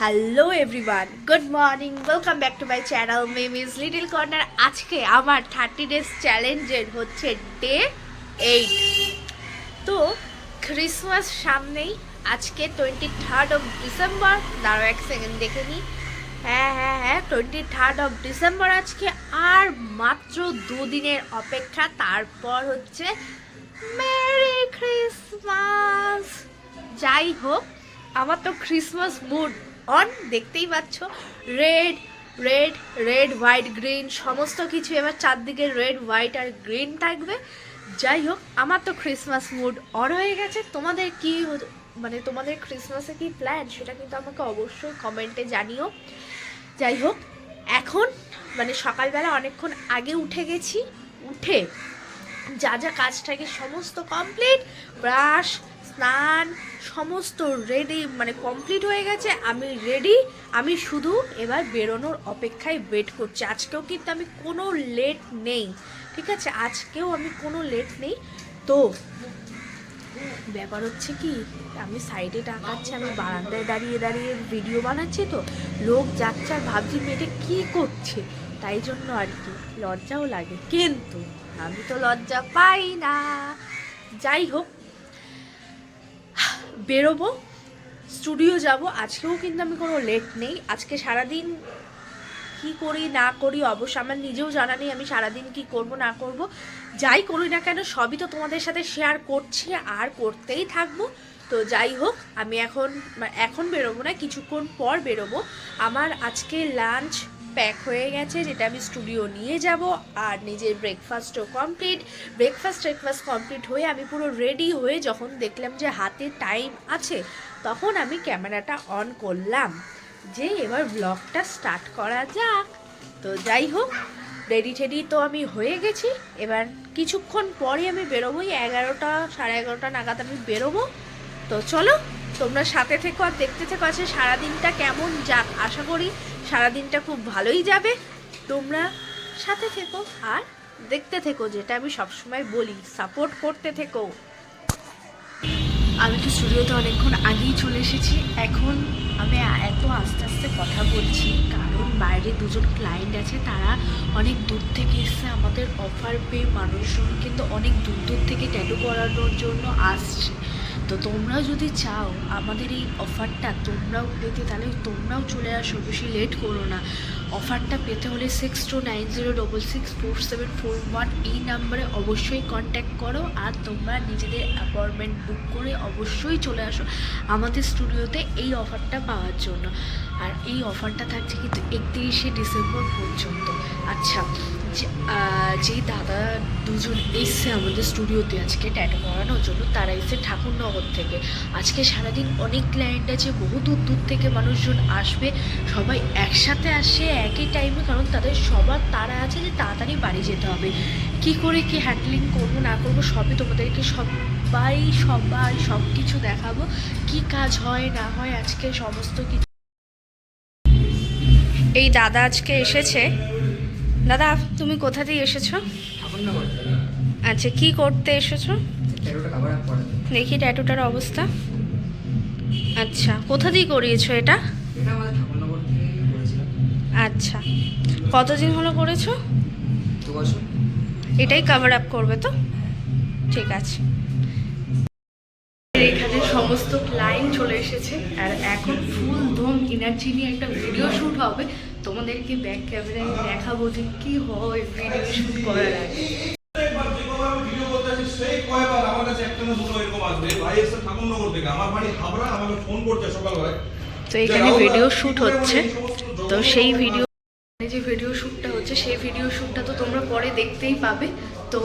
Hello everyone, good morning, welcome back to my channel Mimi's little corner. আজকে আমার 30 days চ্যালেঞ্জের হচ্ছে day 8। তো ক্রিসমাস সামনেই, আজকে 23rd অফ ডিসেম্বর। দাঁড়াও এক সেকেন্ড দেখে নিই। হ্যাঁ 23rd অফ ডিসেম্বর আজকে। আর মাত্র দুদিনের অপেক্ষা, তারপর হচ্ছে মেরি ক্রিসমাস। যাই হোক, আমার তো ক্রিসমাস মুড অন, দেখতেই পাচ্ছ। Red red red white green সমস্ত কিছু এবার চারদিকে রেড হোয়াইট আর গ্রিন থাকবে। যাই হোক, আমার তো ক্রিসমাস মুড অন হয়ে গেছে। তোমাদের কি তোমাদের ক্রিসমাসে কি প্ল্যান, সেটা কিন্তু আমাকে অবশ্যই কমেন্টে জানিও। যাই হোক, এখন সকালবেলা অনেকক্ষণ আগে উঠে গেছি। উঠে যা যা কাজ থাকে সমস্ত কমপ্লিট, ব্রাশ, স্নান সমস্ত রেডি, কমপ্লিট হয়ে গেছে। আমি রেডি, আমি শুধু এবার বেরোনোর অপেক্ষায় ওয়েট করছি। আজকেও কিন্তু আমি কোনো লেট নেই, ঠিক আছে? আজকেও আমি কোনো লেট নেই। তো ব্যাপার হচ্ছে কি, আমি সাইডে টাকাচ্ছি, আমি বারান্দায় দাঁড়িয়ে দাঁড়িয়ে ভিডিও বানাচ্ছি, তো লোক যাচ্ছে আর ভাবছি মেয়েটা কী করছে, তাই জন্য আর কি লজ্জাও লাগে, কিন্তু আমি তো লজ্জা পাই না। যাই হোক, বেরোবো, স্টুডিও যাব। আজকেও কিন্তু আমি কোনো লেট নেই। আজকে সারাদিন কি করি না করি অবশ্য আমার নিজেও জানা নেই, আমি সারাদিন কি করব না করব। যাই করি না কেন সবই তো তোমাদের সাথে শেয়ার করছি আর করতেই থাকবো। তো যাই হোক, আমি এখন বেরোবো না, কিছুক্ষণ পর বেরোবো। আমার আজকে লাঞ্চ প্যাক হয়ে গেছে, যেটা আমি স্টুডিও নিয়ে যাব। আর নিজের ব্রেকফাস্টও কমপ্লিট। ব্রেকফাস্ট কমপ্লিট হয়ে আমি পুরো রেডি হয়ে যখন দেখলাম যে হাতে টাইম আছে, তখন আমি ক্যামেরাটা অন করলাম যে এবার ব্লগটা স্টার্ট করা যাক। তো যাই হোক, রেডি টেডি তো আমি হয়ে গেছি। এবার কিছুক্ষণ পরে আমি বেরোবোই, 11টা সাড়ে 11টা নাগাদ আমি বেরোবো। তো চলো, তোমরা সাথে থেকো আর দেখতে থেকো আছে সারাদিনটা কেমন যাক। আশা করি সারাদিনটা খুব ভালোই যাবে। তোমরা সাথে থেকো আর দেখতে থেকো, যেটা আমি সবসময় বলি, সাপোর্ট করতে থেকো। আমি তো স্টুডিওতে অনেকক্ষণ আগেই চলে এসেছি। এখন আমি এত আস্তে আস্তে কথা বলছি কারণ বাইরে দুজন ক্লায়েন্ট আছে, তারা অনেক দূর থেকে এসছে। আমাদের অফার পেয়ে মানুষজন কিন্তু অনেক দূর দূর থেকে ট্যাটু করানোর জন্য আসছে। তো তোমরাও যদি চাও আমাদের এই অফারটা তোমরাও পেতে, তাহলে তোমরাও চলে আসো, বেশি লেট করো না। অফারটা পেতে হলে 6290664741 এই নাম্বারে অবশ্যই কন্ট্যাক্ট করো। আর তোমরা নিজেদের অ্যাপয়েন্টমেন্ট বুক করে অবশ্যই চলে আসো আমাদের স্টুডিওতে এই অফারটা পাওয়ার জন্য। আর এই অফারটা থাকছে কিন্তু 31শে ডিসেম্বর পর্যন্ত। আচ্ছা, যেই দাদা দুজন এসছে আমাদের স্টুডিওতে আজকে ট্যাটু করানোর জন্য, তারা এসে ঠাকুরনগর থেকে। আজকে সারাদিন অনেক ক্লায়েন্ট আছে, বহু দূর দূর থেকে মানুষজন আসবে, সবাই একসাথে আসে একই টাইমে, কারণ তাদের সবার তারা আছে যে তাড়াতাড়ি বাড়ি যেতে হবে। কি করে কি হ্যান্ডলিং করবো না করবো সবই তোমাদেরকে সবাই সব কিছু দেখাবো, কি কাজ হয় না হয় আজকে সমস্ত কিছু। এই দাদা আজকে এসেছে। দাদা, তুমি কোথা দিয়ে এসেছো? আচ্ছা, কি করতে এসেছো? দেখি ট্যাটুটার অবস্থা। আচ্ছা, কোথা দিয়ে করিয়েছো এটা? আচ্ছা, কতদিন হলো করেছো? 2 বছর। এটাই কভার আপ করবে তো? ঠিক আছে। এখানে সমস্ত ক্লায়েন্ট চলে এসেছে আর এখন ফুল দম এনার্জি নিয়ে একটা ভিডিও শ্যুট হবে। তোমাদেরকে ব্যাক ক্যামেরায় দেখাবো যে কি হয় ভিডিও শ্যুট করার আগে। তো এখানে ভিডিও শ্যুট হচ্ছে, তো সেই ভিডিও যে ভিডিও শ্যুটটা হচ্ছে সেই ভিডিও শ্যুটটা তো তোমরা পরে দেখতেই পাবে। তো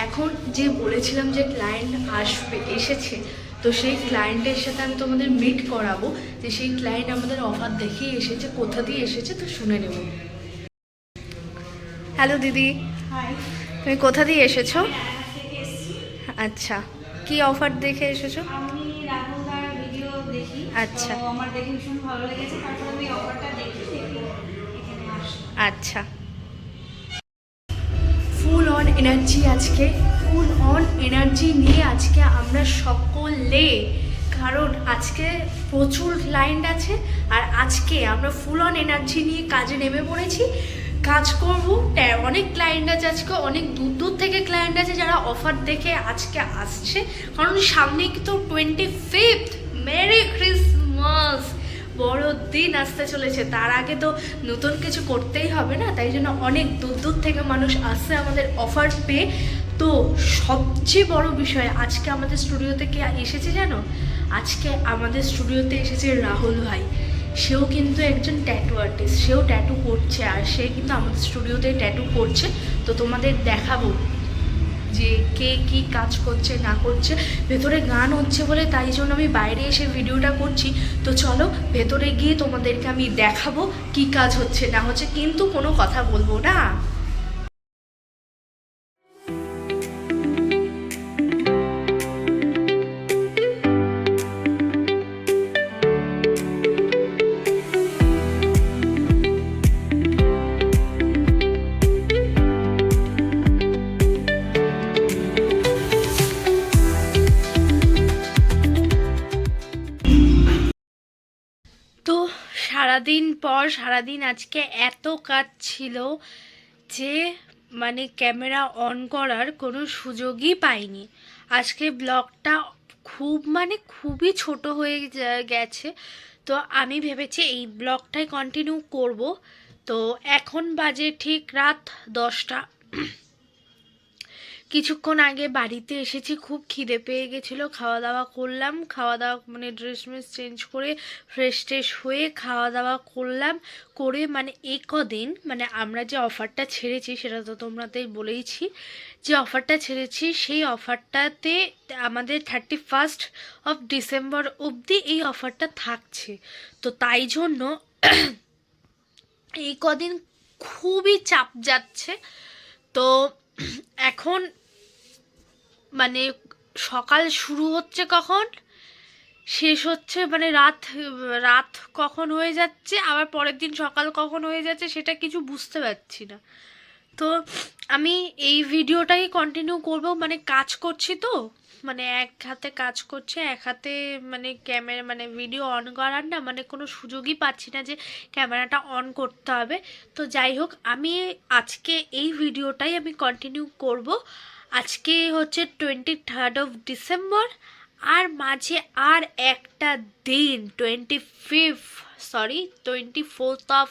এখন যে বলেছিলাম যে ক্লায়েন্ট আসবে, এসেছে, তো সেই ক্লায়েন্টের সাথে আমি তোমাদের মিট করাবো যে সেই ক্লায়েন্ট আমাদের অফার দেখিয়ে এসেছে, কোথা দিয়ে এসেছে, তো শুনে নেব। হ্যালো দিদি, তুমি কোথা দিয়ে এসেছো? আচ্ছা, কি অফার দেখে এসেছো? আমি রাহুলদার ভিডিও দেখি, আচ্ছা, আমার দেখে ভীষণ ভালো লেগেছে, তারপরে আমি অফারটা দেখে এখানে আসলাম। আচ্ছা, ফুল অন এনার্জি আজকে, ফুল অন এনার্জি নিয়ে আজকে আমরা সকলে, কারণ আজকে প্রচুর ক্লায়েন্ট আছে আর আজকে আমরা ফুল অন এনার্জি নিয়ে কাজে নেমে পড়েছি, কাজ করব। অনেক ক্লায়েন্ট আছে আজকে, অনেক দূর দূর থেকে ক্লায়েন্ট আছে যারা অফার দেখে আজকে আসছে, কারণ সামনে তো 25th, মেরি ক্রিসমাস, বড় দিন আসতে চলেছে। তার আগে তো নতুন কিছু করতেই হবে না, তাই জন্য অনেক দূর দূর থেকে মানুষ আসছে আমাদের অফার পেয়ে। তো সবচেয়ে বড় বিষয়, আজকে আমাদের স্টুডিওতে কে এসেছে জানো? আজকে আমাদের স্টুডিওতে এসেছে রাহুল ভাই। সেও কিন্তু একজন ট্যাটু আর্টিস্ট, সেও ট্যাটু করছে, আর সে কিন্তু আমাদের স্টুডিওতে ট্যাটু করছে। তো তোমাদের দেখাবো যে কে কি কাজ করছে না করছে। ভেতরে গান হচ্ছে বলে তাই জন্য আমি বাইরে এসে ভিডিওটা করছি। তো চলো ভেতরে গিয়ে তোমাদেরকে আমি দেখাবো কি কাজ হচ্ছে না হচ্ছে, কিন্তু কোনো কথা বলবো না। তো সারাদিন আজকে এত কাজ ছিল যে মানে ক্যামেরা অন করার কোনো সুযোগই পাইনি। আজকে ব্লগটা খুবই ছোট হয়ে গেছে। তো আমি ভেবেছি এই ব্লগটাই কন্টিনিউ করব। তো এখন বাজে ঠিক রাত 10টা। কিছুক্ষণ আগে বাড়িতে এসেছি, খুব খিদে পেয়ে গেছিলো, খাওয়া দাওয়া করলাম। খাওয়া দাওয়া মানে ড্রেস মেস চেঞ্জ করে ফ্রেশ ট্রেশ হয়ে খাওয়া দাওয়া করলাম। করে মানে এই কদিন মানে আমরা যে অফারটা ছেড়েছি সেটা তো তোমাদের বলেইছি, যে অফারটা ছেড়েছি সেই অফারটাতে আমাদের 31st of December অবধি এই অফারটা থাকছে। তো তাই জন্য এই কদিন খুবই চাপ যাচ্ছে। তো এখন মানে সকাল শুরু হচ্ছে কখন, শেষ হচ্ছে মানে রাত কখন হয়ে যাচ্ছে, আবার পরের দিন সকাল কখন হয়ে যাচ্ছে সেটা কিছু বুঝতে পারছি না। তো আমি এই ভিডিওটাই কন্টিনিউ করব, মানে কাজ করছি তো, মানে এক হাতে কাজ করছে, এক হাতে মানে ক্যামেরা মানে ভিডিও অন করার না মানে কোনো সুযোগই পাচ্ছি না যে ক্যামেরাটা অন করতে হবে। তো যাই হোক, আমি আজকে এই ভিডিওটাই আমি কন্টিনিউ করব। আজকে হচ্ছে 23rd of December, আর মাঝে আর একটা দিন 24th of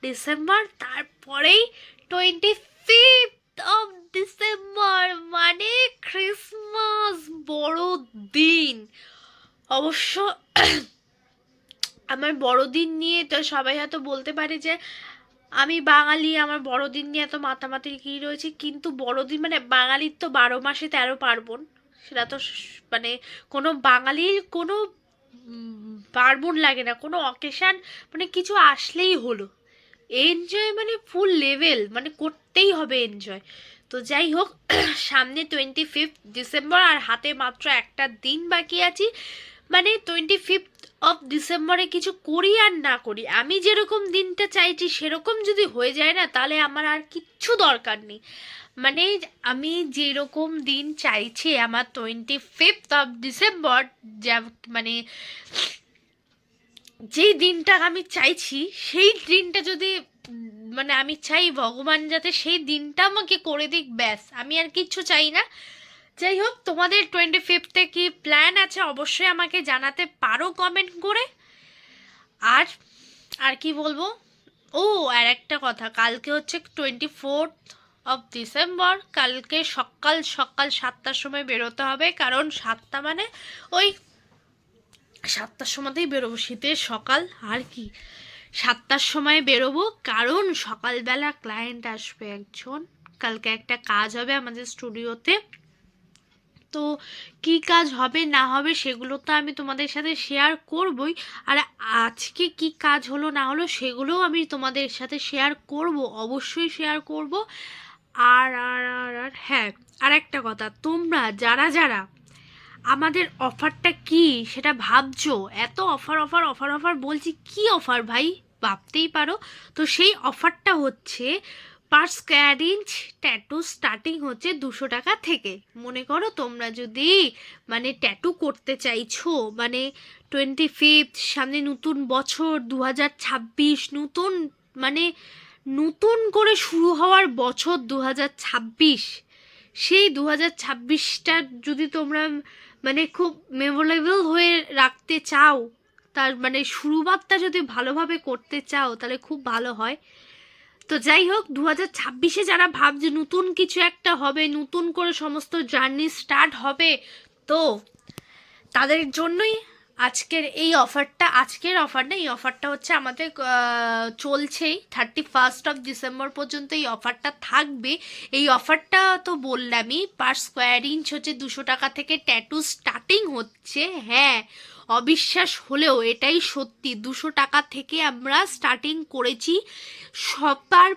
December, তারপরেই 25th of December, মানে ক্রিসমাস, বড় দিন। অবশ্য আমার বড়দিন নিয়ে তো সবাই হয়তো বলতে পারে যে আমি বাঙালি, আমার বড়দিন নিয়ে এত মাতামাতি কী রয়েছে, কিন্তু বড়দিন মানে বাঙালির তো 12 মাসে 13 পার্বণ। সেটা তো মানে কোনো বাঙালির কোনো পার্বণ লাগে না, কোনো অকেশান মানে কিছু আসলেই হলো এনজয়, মানে ফুল লেভেল, মানে করতেই হবে এনজয়। তো যাই হোক, সামনে 25th ডিসেম্বর, আর হাতে মাত্র একটা দিন বাকি আছে। মানে 25th of ডিসেম্বরে কিছু করি আর না করি, আমি যেরকম দিনটা চাইছি সেরকম যদি হয়ে যায় না, তাহলে আমার আর কিচ্ছু দরকার নেই। মানে আমি যেরকম দিন চাইছি আমার 25th of ডিসেম্বর, যা মানে যেই দিনটা আমি চাইছি সেই দিনটা যদি মানে আমি চাই ভগবান যাতে সেই দিনটা আমাকে করে দিক, ব্যাস, আমি আর কিচ্ছু চাই না। যাই হোক, তোমাদের 25th-এ কি প্ল্যান আছে অবশ্যই আমাকে জানাতে পারো কমেন্ট করে। আর আর কি বলবো, ও আর একটা কথা, কালকে হচ্ছে 24th of December, কালকে সকাল সকাল 7টার সময় বেরোতে হবে, কারণ 7টা মানে ওই 7টার সময়তেই বেরোবো, শীতের সকাল আর কি, 7টার সময় বেরোবো, কারণ সকালবেলা ক্লায়েন্ট আসবে একজন, কালকে একটা কাজ হবে আমাদের স্টুডিওতে। তো কি কাজ হবে না হবে সেগুলো তো আমি তোমাদের সাথে শেয়ার করবই, আর আজকে কি কাজ হলো না হলো সেগুলোও আমি তোমাদের সাথে শেয়ার করব, অবশ্যই শেয়ার করব। আর আর আর আর হ্যাঁ, আর একটা কথা, তোমরা যারা যারা আমাদের অফারটা কি সেটা ভাবছো, এত অফার অফার অফার অফার বলছি, কি অফার ভাই ভাবতেই পারো। তো সেই অফারটা হচ্ছে per square inch tattoo starting হচ্ছে 200 টাকা থেকে। মনে করো তোমরা যদি মানে ট্যাটু করতে চাইছো, মানে 25th, সামনে নতুন বছর 2026, নতুন মানে নতুন করে শুরু হওয়ার বছর 2026, সেই 2026টা যদি তোমরা মানে খুব মেমোরেবল হয়ে রাখতে চাও, তার মানে শুরুবাতটা যদি ভালোভাবে করতে চাও তাহলে খুব ভালো হয়। তো যাই হোক, 2026-এ যারা ভাবছে নতুন কিছু একটা হবে, নতুন করে সমস্ত জার্নি স্টার্ট হবে, তো তাদের জন্যই আজকের এই অফারটা। আজকের অফার না, এই অফারটা হচ্ছে আমাদের চলছেই 31 ডিসেম্বর পর্যন্ত এই অফারটা থাকবে। এই অফারটা তো বললামই, পার স্কোয়ার ইঞ্চ হচ্ছে 200 টাকা থেকে ট্যাটু স্টার্টিং হচ্ছে। হ্যাঁ, অবিশ্বাস হলেও এটাই সত্যি, 200 টাকা থেকে আমরা স্টার্টিং করেছি। সবার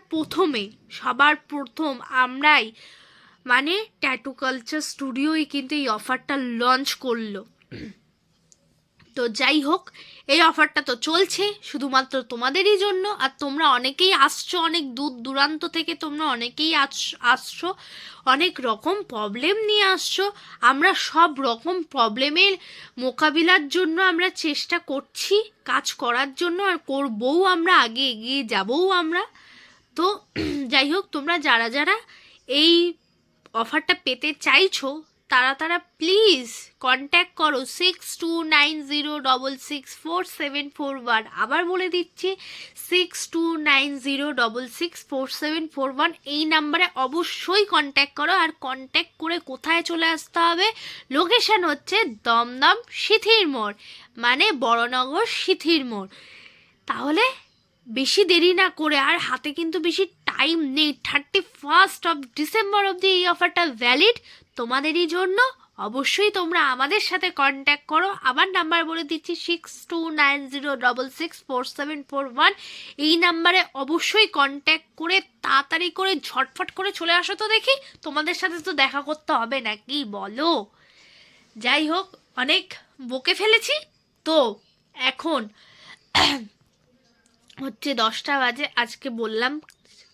প্রথম আমরাই, মানে ট্যাটু কালচার স্টুডিওই কিন্তু এই অফারটা লঞ্চ করলো। তো যাই হোক, এই অফারটা তো চলছে শুধুমাত্র তোমাদেরই জন্য। আর তোমরা অনেকেই আসছো, অনেক দূর দূরান্ত থেকে তোমরা অনেকেই আসছো, অনেক রকম প্রবলেম নিয়ে আসছো। আমরা সব রকম প্রবলেমের মোকাবিলার জন্য আমরা চেষ্টা করছি, কাজ করার জন্য, আর করবও আমরা, আগে এগিয়ে যাবও আমরা। তো যাই হোক, তোমরা যারা যারা এই অফারটা পেতে চাইছো তারা প্লিজ কন্ট্যাক্ট করো 6290664741। আবার বলে দিচ্ছি, 6290664741। এই নাম্বারে অবশ্যই কন্ট্যাক্ট করো। আর কন্ট্যাক্ট করে কোথায় চলে আসতে হবে? লোকেশন হচ্ছে দমদম সিথির মোড়, মানে বড়নগর সিথির মোড়। তাহলে বেশি দেরি না করে, আর হাতে কিন্তু বেশি টাইম নেই, 31 ডিসেম্বর অবধি এই অফারটা ভ্যালিড তোমাদেরই জন্য। অবশ্যই তোমরা আমাদের সাথে কন্ট্যাক্ট করো। আবার নাম্বার বলে দিচ্ছি 6290664741। এই নাম্বারে অবশ্যই কন্ট্যাক্ট করে তাড়াতাড়ি করে ঝটফট করে চলে আসো। তো দেখি, তোমাদের সাথে তো দেখা করতে হবে না, কি বলো? যাই হোক, অনেক বকে ফেলেছি। তো এখন হচ্ছে 10টা বাজে। আজকে বললাম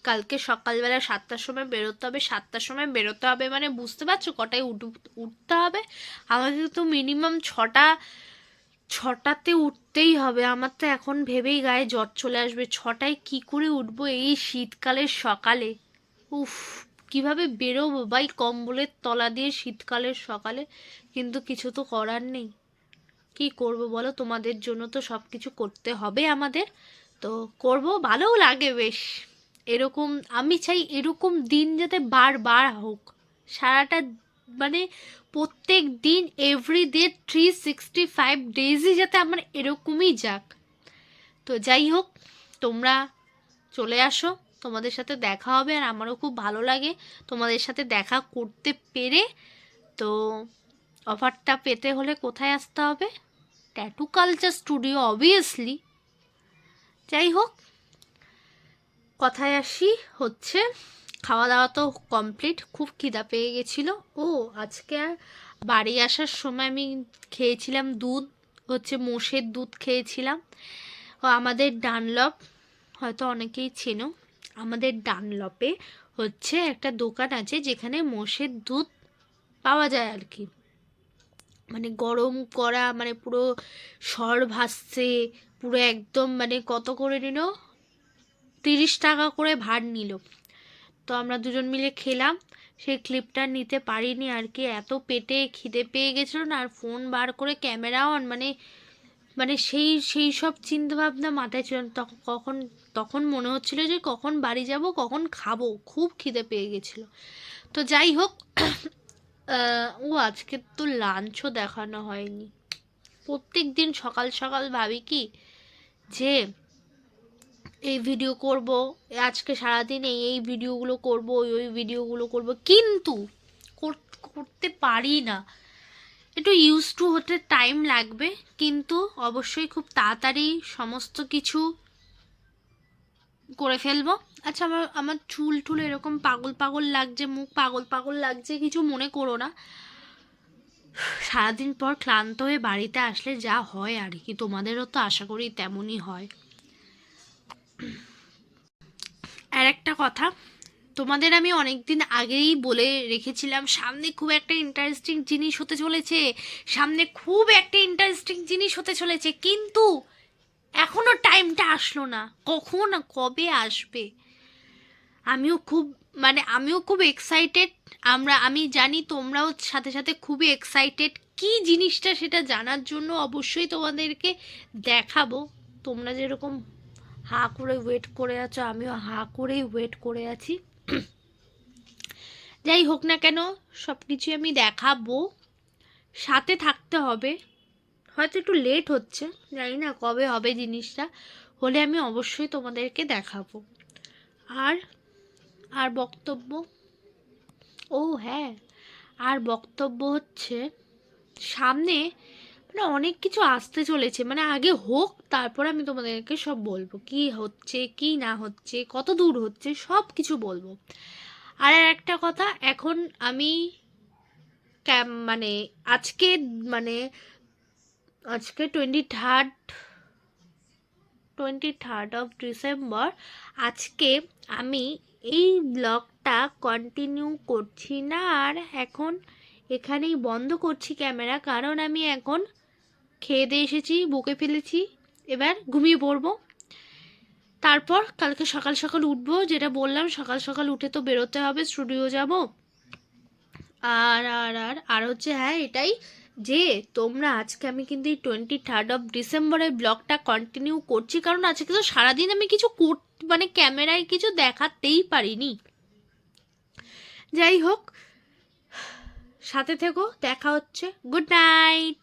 কালকে সকালবেলা 7টার সময় বেরোতে হবে। 7টার সময় বেরোতে হবে মানে বুঝতে পারছো কটায় উঠতে হবে? আমাকে তো মিনিমাম ছটাতে উঠতেই হবে। আমার তো এখন ভেবেই গায়ে জ্বর চলে আসবে, 6টায় কি করে উঠবো এই শীতকালের সকালে? উফ, কিভাবে বেরোবো ভাই কম্বলের তলা দিয়ে শীতকালের সকালে? কিন্তু কিছু তো করার নেই, কি করব বলো? তোমাদের জন্য তো সব কিছু করতে হবে আমাদের, তো করব। ভালোও লাগে বেশ এরকম। আমি চাই এরকম দিন যাতে বারবার হোক, সারাটা মানে প্রত্যেক দিন, এভরিডে 365 ডেজই যাতে আমার এরকমই যাক। তো যাই হোক, তোমরা চলে আসো, তোমাদের সাথে দেখা হবে। আর আমারও খুব ভালো লাগে তোমাদের সাথে দেখা করতে পেরে। তো অফারটা পেতে হলে কোথায় আসতে হবে? Tattoo culture studio, obviously. যাই হোক, কথায় আসি, হচ্ছে খাওয়া দাওয়া তো কমপ্লিট, খুব খিদা পেয়ে গেছিলো। ও আজকে বাড়ি আসার সময় আমি খেয়েছিলাম দুধ, হচ্ছে মোষের দুধ খেয়েছিলাম। ও আমাদের ডানলপ, হয়তো অনেকেই চেনো, আমাদের ডানলপে হচ্ছে একটা দোকান আছে যেখানে মোষের দুধ পাওয়া যায় আর কি, মানে গরম করা, মানে পুরো সর ভাসছে, পুরো একদম, মানে কত করে নিল? 30 টাকা করে ভাড় নিল। তো আমরা দুজন মিলে খেলাম। সেই ক্লিপটা নিতে পারিনি আর কি, এত পেটে খিদে পেয়ে গেছিলো না। আর ফোন বার করে ক্যামেরা অন, মানে মানে সেই সব চিন্তাভাবনা মাথায় ছিল। তখন মনে হচ্ছিল যে কখন বাড়ি যাব, কখন খাবো, খুব খিদে পেয়ে গেছিলো। তো যাই হোক, ও আজকে তো লাঞ্চও দেখানো হয়নি। প্রত্যেক দিন সকাল সকাল ভাবি কি যে এই ভিডিও করব, আজকে সারাদিন এই ভিডিওগুলো করব, ওই ভিডিওগুলো করব, কিন্তু করতে পারি না। একটু ইউজ টু হতে টাইম লাগবে, কিন্তু অবশ্যই খুব তাড়াতাড়ি সমস্ত কিছু করে ফেলবো। আচ্ছা, আমার চুল টুল এরকম পাগল পাগল লাগছে, মুখ পাগল পাগল লাগছে, কিছু মনে করো না। সারাদিন পর ক্লান্ত হয়ে বাড়িতে আসলে যা হয় আর কি, তোমাদেরও তো আশা করি তেমনই হয়। আর একটা কথা, তোমাদের আমি অনেক দিন আগেই বলে রেখেছিলাম সামনে খুব একটা ইন্টারেস্টিং জিনিস হতে চলেছে, সামনে খুব একটা ইন্টারেস্টিং জিনিস হতে চলেছে, কিন্তু এখনো টাইমটা আসলো না। কখন কবে আসবে? আমিও খুব এক্সাইটেড। আমি জানি তোমরাও সাথে সাথে খুবই এক্সাইটেড কি জিনিসটা সেটা জানার জন্য। অবশ্যই তোমাদেরকে দেখাবো। তোমরা যেরকম হা করে ওয়েট করে আছো, আমিও হা করেই ওয়েট করে আছি। যাই হোক না কেন, সব কিছুই আমি দেখাবো, সাথে থাকতে হবে। হয়তো একটু লেট হচ্ছে, জানি না কবে হবে জিনিসটা, হলে আমি অবশ্যই তোমাদেরকে দেখাবো। আর আর বক্তব্য, ও হ্যাঁ, আর বক্তব্য হচ্ছে সামনে অনেক কিছু আসতে চলেছে, আগে হোক, তারপর আমি তোমাদেরকে সব বলবো কি হচ্ছে কি না হচ্ছে, কত দূর হচ্ছে, সব কিছু বলবো। আর একটা কথা, এখন আমি মানে আজকে মানে আজকে 23rd of December। আজকে আমি এই ব্লগটা কন্টিনিউ করছি না, আর এখন এখানেই বন্ধ করছি ক্যামেরা, কারণ আমি এখন খেয়ে দিয়ে এসেছি, বকে ফেলেছি, এবার ঘুমিয়ে পড়বো। তারপর কালকে সকাল সকাল উঠবো, যেটা বললাম সকাল সকাল উঠে তো বেরোতে হবে, স্টুডিও যাব। আর আর আর আর হচ্ছে, হ্যাঁ এটাই যে তোমরা আজকে আমি কিন্তু এই 23rd of December ব্লগটা কন্টিনিউ করছি, কারণ আজকে তো সারাদিন আমি কিছু ক্যামেরায় কিছু দেখাতেই পারিনি। যাই হোক, সাথে থেকো, দেখা হচ্ছে, গুড নাইট।